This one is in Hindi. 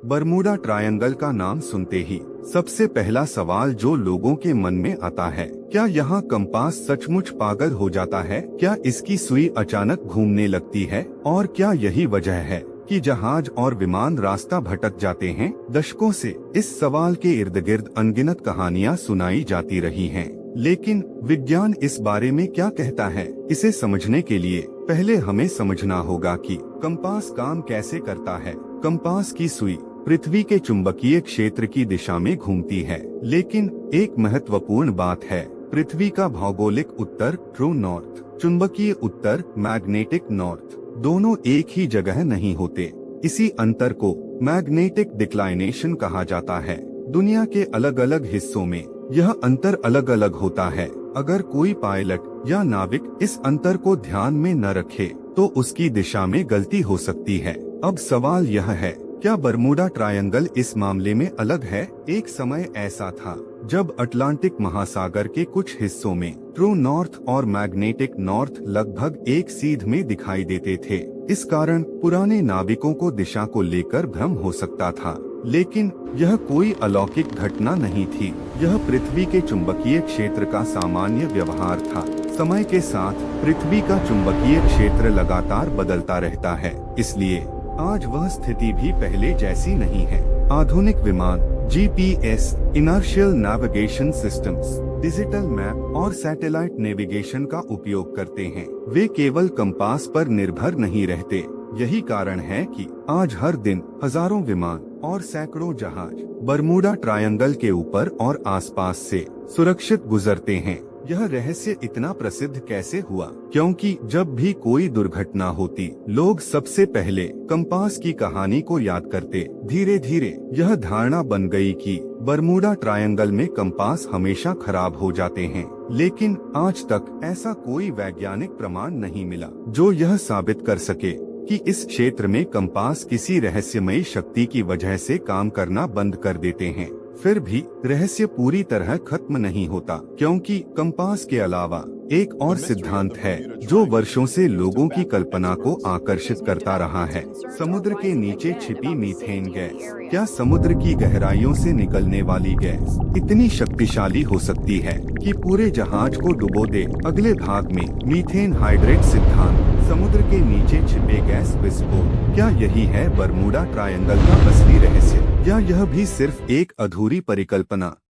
बरमूडा ट्रायंगल का नाम सुनते ही सबसे पहला सवाल जो लोगों के मन में आता है, क्या यहाँ कंपास सचमुच पागल हो जाता है? क्या इसकी सुई अचानक घूमने लगती है? और क्या यही वजह है कि जहाज और विमान रास्ता भटक जाते हैं? दशकों से इस सवाल के इर्द गिर्द अनगिनत कहानियाँ सुनाई जाती रही हैं। लेकिन विज्ञान इस बारे में क्या कहता है? इसे समझने के लिए पहले हमें समझना होगा कि कंपास काम कैसे करता है। कंपास की सुई पृथ्वी के चुंबकीय क्षेत्र की दिशा में घूमती है, लेकिन एक महत्वपूर्ण बात है, पृथ्वी का भौगोलिक उत्तर ट्रू नॉर्थ, चुंबकीय उत्तर मैग्नेटिक नॉर्थ, दोनों एक ही जगह नहीं होते। इसी अंतर को मैग्नेटिक डिक्लाइनेशन कहा जाता है। दुनिया के अलग अलग हिस्सों में यह अंतर अलग अलग होता है। अगर कोई पायलट या नाविक इस अंतर को ध्यान में न रखे तो उसकी दिशा में गलती हो सकती है। अब सवाल यह है, क्या बरमूडा ट्रायंगल इस मामले में अलग है? एक समय ऐसा था जब अटलांटिक महासागर के कुछ हिस्सों में ट्रू नॉर्थ और मैग्नेटिक नॉर्थ लगभग एक सीध में दिखाई देते थे। इस कारण पुराने नाविकों को दिशा को लेकर भ्रम हो सकता था, लेकिन यह कोई अलौकिक घटना नहीं थी। यह पृथ्वी के चुंबकीय क्षेत्र का सामान्य व्यवहार था। समय के साथ पृथ्वी का चुंबकीय क्षेत्र लगातार बदलता रहता है, इसलिए आज वह स्थिति भी पहले जैसी नहीं है। आधुनिक विमान GPS, inertial navigation systems, digital map और सैटेलाइट नेविगेशन का उपयोग करते हैं। वे केवल कंपास पर निर्भर नहीं रहते। यही कारण है कि आज हर दिन हजारों विमान और सैकड़ों जहाज बरमूडा ट्रायंगल के ऊपर और आसपास से सुरक्षित गुजरते हैं। यह रहस्य इतना प्रसिद्ध कैसे हुआ? क्योंकि जब भी कोई दुर्घटना होती, लोग सबसे पहले कंपास की कहानी को याद करते। धीरे धीरे यह धारणा बन गई कि बरमूडा ट्रायंगल में कंपास हमेशा खराब हो जाते हैं। लेकिन आज तक ऐसा कोई वैज्ञानिक प्रमाण नहीं मिला जो यह साबित कर सके कि इस क्षेत्र में कंपास किसी रहस्यमयी शक्ति की वजह से काम करना बंद कर देते हैं। फिर भी रहस्य पूरी तरह खत्म नहीं होता, क्योंकि कंपास के अलावा एक और सिद्धांत है जो वर्षों से लोगों की कल्पना को आकर्षित करता रहा है। समुद्र के नीचे छिपी मीथेन गैस। क्या समुद्र की गहराइयों से निकलने वाली गैस इतनी शक्तिशाली हो सकती है कि पूरे जहाज को डुबो दे? अगले भाग में मीथेन हाइड्रेट सिद्धांत, समुद्र के नीचे छिपे गैस विस्फोट। क्या यही है बरमूडा ट्रायंगल का असली रहस्य, या यह भी सिर्फ एक अधूरी परिकल्पना?